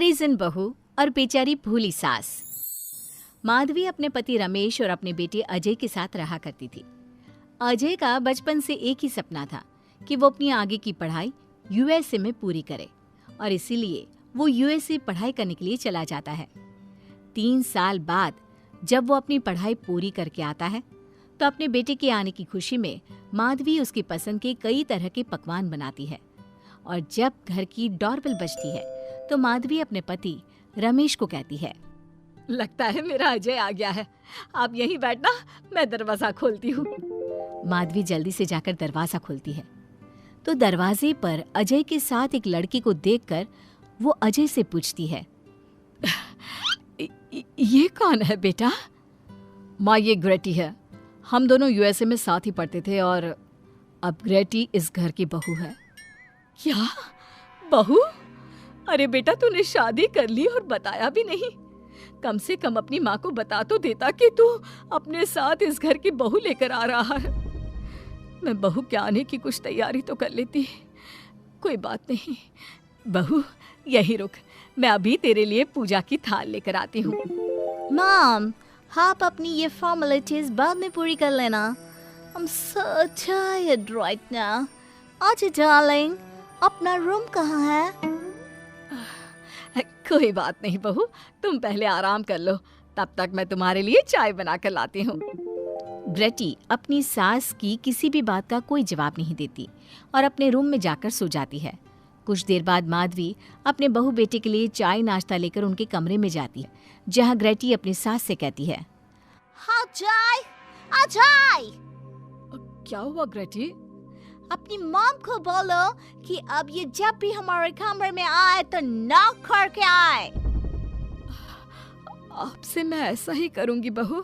अंग्रेजन बहू और बेचारी भूली सास। माधवी अपने पति रमेश और अपने बेटे अजय के साथ रहा करती थी। अजय का बचपन से एक ही सपना था कि वो अपनी आगे की पढ़ाई यूएसए में पूरी करे और इसीलिए वो यूएसए पढ़ाई करने के लिए चला जाता है। 3 साल बाद जब वो अपनी पढ़ाई पूरी करके आता है तो अपने बेटे के आने की खुशी में माधवी उसकी पसंद के कई तरह के पकवान बनाती है और जब घर की डोरबेल बजती है तो माधवी अपने पति रमेश को कहती है, लगता है मेरा अजय आ गया है, आप यहीं बैठना, मैं दरवाजा खोलती हूँ। माधवी जल्दी से जाकर दरवाजा खोलती है तो दरवाजे पर अजय के साथ एक लड़की को देखकर वो अजय से पूछती है, ये कौन है बेटा? माँ, ये ग्रेटी है। हम दोनों यूएसए में साथ ही पढ़ते थे और अब ग्रेटी इस घर की बहू है। क्या बहू? अरे बेटा, तूने शादी कर ली और बताया भी नहीं। कम से कम अपनी माँ को बता तो देता कि तू अपने साथ इस घर की बहू लेकर आ रहा है। मैं बहू के आने की कुछ तैयारी तो कर लेती। कोई बात नहीं बहू, यही रुक, मैं अभी तेरे लिए पूजा की थाल लेकर आती हूँ। मॉम, आप अपनी ये फॉर्मेलिटीज बाद में पूरी कर लेना। I'm so tired right now. अच्छा डार्लिंग, अपना रूम कहाँ है? कोई बात नहीं बहू, तुम पहले आराम कर लो, तब तक मैं तुम्हारे लिए चाय बना कर लाती हूँ। ग्रेटी अपनी सास की किसी भी बात का कोई जवाब नहीं देती और अपने रूम में जाकर सो जाती है। कुछ देर बाद माधवी अपने बहू बेटे के लिए चाय नाश्ता लेकर उनके कमरे में जाती है, जहाँ ग्रेटी अपनी सास से कहती है, हाँ चाय, आ चाय। क्या हुआ ग्रेटी? अपनी मॉम को बोलो कि अब ये जब भी हमारे कमरे में आए तो नॉक करके आए। आपसे मैं ऐसा ही करूंगी बहू।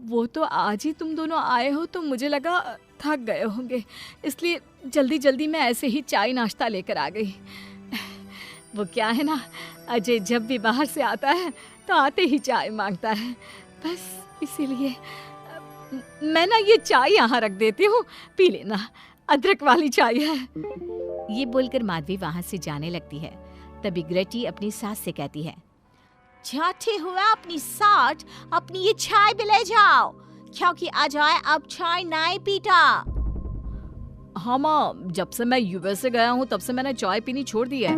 वो तो आज ही तुम दोनों आए हो तो मुझे लगा थक गए होंगे, इसलिए जल्दी जल्दी मैं ऐसे ही चाय नाश्ता लेकर आ गई। वो क्या है ना, अजय जब भी बाहर से आता है तो आते ही चाय मांगता है, बस इसीलिए मैं ना ये चाय यहाँ रख देती हूँ, पी लेना, अदरक वाली चाय है। ये बोलकर माधवी वहाँ से जाने लगती है। तभी ग्रेटी अपनी सास से कहती है, जाते हुए अपनी साथ अपनी ये चाय भी ले जाओ, क्योंकि अजय अब चाय नहीं पीता। हाँ माँ, जब से मैं यूएसए गया हूँ तब से मैंने चाय पीनी छोड़ दी है।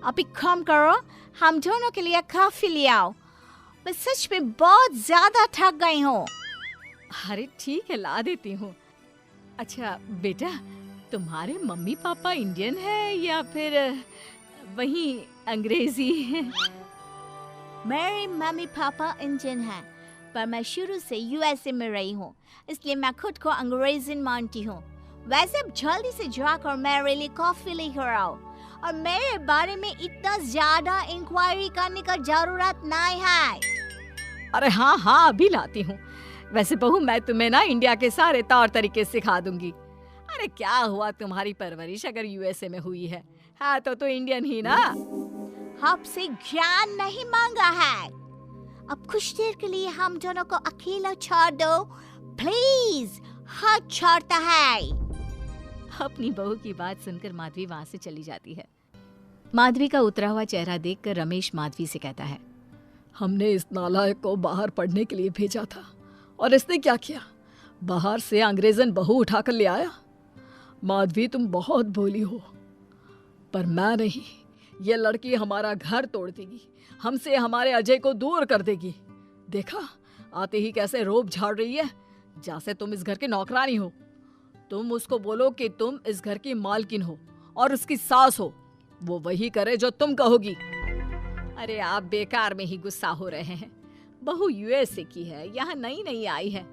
अभी कम करो, हम दोनों के लिए कॉफी ले आओ। मैं सच में बहुत ज्यादा थक गई हूँ। अरे ठीक है, ला देती हूँ। अच्छा बेटा, तुम्हारे मम्मी पापा इंडियन है या फिर वही अंग्रेजी है? मेरे मम्मी पापा इंडियन हैं, पर मैं शुरू से यूएसए में रही हूँ, इसलिए मैं खुद को अंग्रेज़न मानती हूँ। वैसे अब जल्दी से जाकर मेरे लिए कॉफी लेकर आओ और मेरे बारे में इतना ज्यादा इंक्वायरी करने का जरूरत नहीं है। अरे हाँ हाँ, अभी लाती हूँ। वैसे बहू, मैं तुम्हें ना इंडिया के सारे तौर तरीके सिखा दूंगी। अरे क्या हुआ, तुम्हारी परवरिश अगर यूएसए में हुई है, हाँ तो इंडियन ही ना। आपसे ज्ञान नहीं मांगा है। अब कुछ देर के लिए हम दोनों को अकेला छोड़ दो प्लीज, हाथ छोड़ता है। अपनी बहू की बात सुनकर माधवी वहाँ से चली जाती है। माधवी का उतरा हुआ चेहरा देखकर रमेश माधवी से कहता है, हमने इस नालायक को बाहर पढ़ने के लिए भेजा था और इसने क्या किया, बाहर से अंग्रेजन बहू उठाकर ले आया। माधवी, तुम बहुत भोली हो, पर मैं नहीं। ये लड़की हमारा घर तोड़ देगी, हमसे हमारे अजय को दूर कर देगी। देखा, आते ही कैसे रोब झाड़ रही है, जैसे तुम इस घर की नौकरानी हो। तुम उसको बोलो कि तुम इस घर की मालकिन हो और उसकी सास हो, वो वही करे जो तुम कहोगी। अरे आप बेकार में ही गुस्सा हो रहे हैं। बहू यूएसए की है, यहाँ नई नई आई है,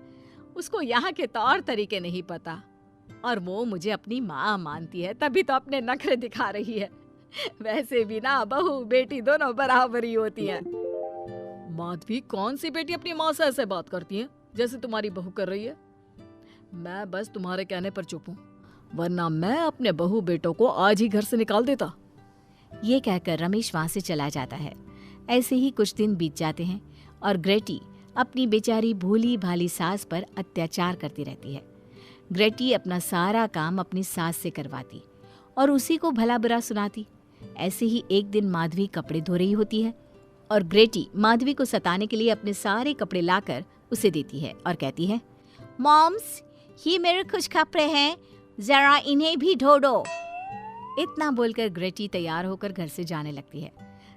उसको यहाँ के तौर तरीके नहीं पता और वो मुझे अपनी माँ मानती है, तभी तो अपने नखरे दिखा रही है। वैसे भी ना बहू बेटी दोनों बराबरी होती है। माधवी, कौन सी बेटी अपनी माँ से ऐसे बात करती है जैसे तुम्हारी बहू कर रही है? मैं बस तुम्हारे कहने पर चुप हूँ, वरना मैं अपने बहू बेटों को आज ही घर से निकाल देता। ये कहकर रमेश वहाँ से चला जाता है। ऐसे ही कुछ दिन बीत जाते हैं और ग्रेटी अपनी बेचारी भोली भाली सास पर अत्याचार करती रहती है। ग्रेटी अपना सारा काम अपनी सास से करवाती और उसी को भला बुरा सुनाती। ऐसे ही एक दिन माधवी कपड़े धो रही होती है और ग्रेटी माधवी को सताने के लिए अपने सारे कपड़े लाकर उसे देती है और कहती है, मॉम्स, ये मेरे कुछ कपड़े हैं, जरा इन्हें भी धो दो। इतना बोलकर ग्रेटी तैयार होकर घर से जाने लगती है।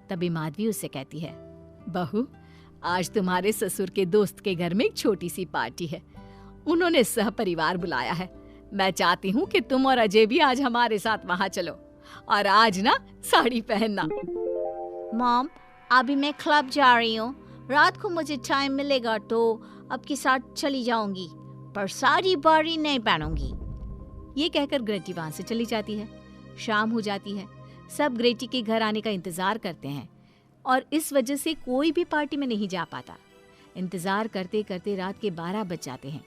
तभी माधवी उससे कहती है, बहू, आज तुम्हारे ससुर के दोस्त के घर में एक छोटी सी पार्टी है। उन्होंने सह परिवार बुलाया है। मैं चाहती हूँ कि तुम और अजय भी आज हमारे साथ वहाँ चलो और आज ना साड़ी पहनना। मॉम, अभी मैं क्लब जा रही हूँ। रात को मुझे टाइम मिलेगा तो आपके साथ चली जाऊंगी, पर साड़ी बारी नहीं पहनूंगी। ये कहकर ग्रेटी वहाँ से चली जाती है। शाम हो जाती है। सब ग्रेटी के घर आने का इंतजार करते हैं और इस वजह से कोई भी पार्टी में नहीं जा पाता। इंतजार करते करते रात के 12 बज जाते हैं।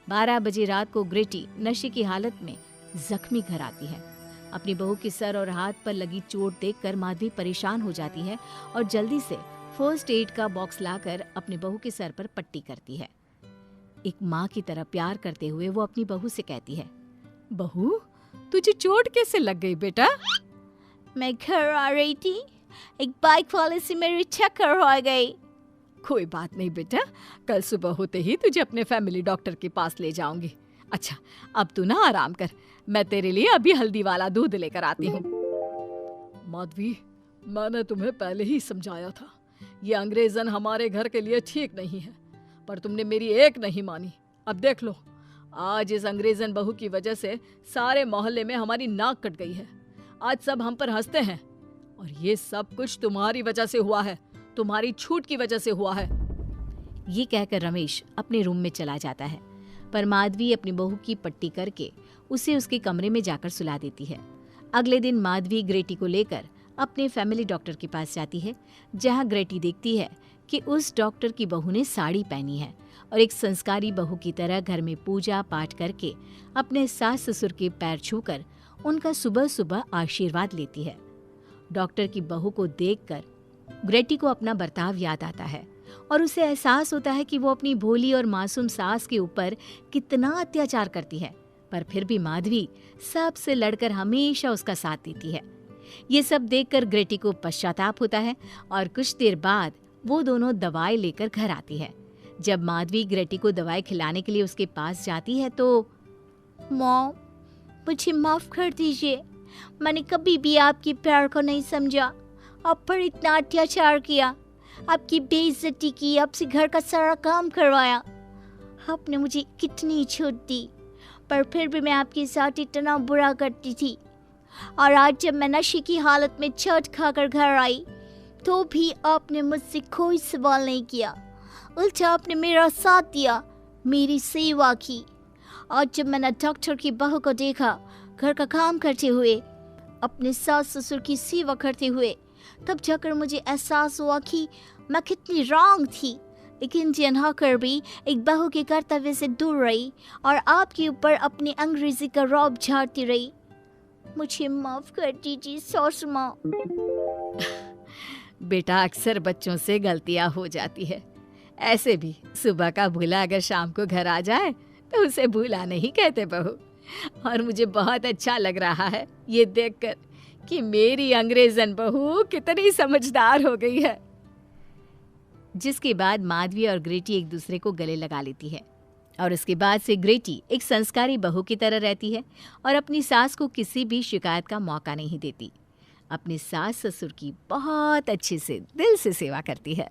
12 बजे रात को ग्रेटी नशे की हालत में जख्मी घर आती है। अपनी बहू के सर और हाथ पर लगी चोट देखकर माधवी परेशान हो जाती है और जल्दी से फर्स्ट एड का बॉक्स लाकर अपनी बहू के सर पर पट्टी करती है। एक माँ की तरह प्यार करते हुए वो अपनी बहू से कहती है, बहू, तुझे चोट कैसे लग गई बेटा? मैं घर आ रही थी, एक बाइक वाले से मेरी टक्कर हो गई। कोई बात नहीं बेटा, कल सुबह होते ही तुझे अपने फैमिली डॉक्टर के पास ले जाऊंगी। अच्छा, अब तू ना आराम कर, मैं तेरे लिए अभी हल्दी वाला दूध लेकर आती हूँ। माधवी, मैंने तुम्हें पहले ही समझाया था, ये अंग्रेजन हमारे घर के लिए ठीक नहीं है, पर तुमने मेरी एक नहीं मानी। अब देख लो, आज इस अंग्रेजन बहू की वजह से सारे मोहल्ले में हमारी नाक कट गई है। आज सब हम पर हंसते हैं और ये सब कुछ तुम्हारी वजह से हुआ है, तुम्हारी छूट की वजह से हुआ है। ये कहकर रमेश अपने रूम में चला जाता है, पर माधवी अपनी बहू की पट्टी करके उसे उसके कमरे में जाकर सुला देती है। अगले दिन माधवी ग्रेटी को लेकर अपने फैमिली डॉक्टर के पास जाती है, जहां ग्रेटी देखती है कि उस डॉक्टर की बहू ने साड़ी पहनी है और एक संस्कारी बहू की तरह घर में पूजा पाठ करके अपने सास ससुर के पैर छूकर उनका सुबह सुबह आशीर्वाद लेती है। डॉक्टर की बहू को देखकर ग्रेटी को अपना बर्ताव याद आता है और उसे एहसास होता है कि वो अपनी भोली और मासूम सास के ऊपर कितना अत्याचार करती है, पर फिर भी माधवी सबसे लड़कर हमेशा उसका साथ देती है। ये सब देखकर ग्रेटी को पश्चाताप होता है और कुछ देर बाद वो दोनों दवाई लेकर घर आती है। जब माधवी ग्रेटी को दवाई खिलाने के लिए उसके पास जाती है तो, मॉम, मुझे माफ कर दीजिए, मैंने कभी भी आपके प्यार को नहीं समझा। आप पर इतना अत्याचार किया, आपकी बेइज्जती की, आपसे घर का सारा काम करवाया। आपने मुझे कितनी छूट दी, पर फिर भी मैं आपके साथ इतना बुरा करती थी। और आज जब मैं नशे की हालत में चोट खाकर घर आई तो भी आपने मुझसे कोई सवाल नहीं किया, उल्टा आपने मेरा साथ दिया, मेरी सेवा की। और जब मैंने डॉक्टर की बहू को देखा घर का काम करते हुए, अपने सास ससुर की सेवा करते हुए, तब जाकर मुझे एहसास हुआ कि मैं कितनी रॉन्ग थी। एक इंडियन होकर भी एक बहू के कर्तव्य से दूर रही और आपके ऊपर अपनी अंग्रेजी का रौब झाड़ती रही। मुझे माफ कर दीजिए सासू माँ। बेटा, अक्सर बच्चों से गलतियां हो जाती है। ऐसे भी सुबह का भूला अगर शाम को घर आ जाए तो उसे भूला नहीं कहते बहू। और मुझे बहुत अच्छा लग रहा है ये देखकर कि मेरी अंग्रेजन बहू कितनी समझदार हो गई है। जिसके बाद माधवी और ग्रेटी एक दूसरे को गले लगा लेती है और उसके बाद से ग्रेटी एक संस्कारी बहू की तरह रहती है और अपनी सास को किसी भी शिकायत का मौका नहीं देती। अपने सास ससुर की बहुत अच्छे से दिल से सेवा करती है।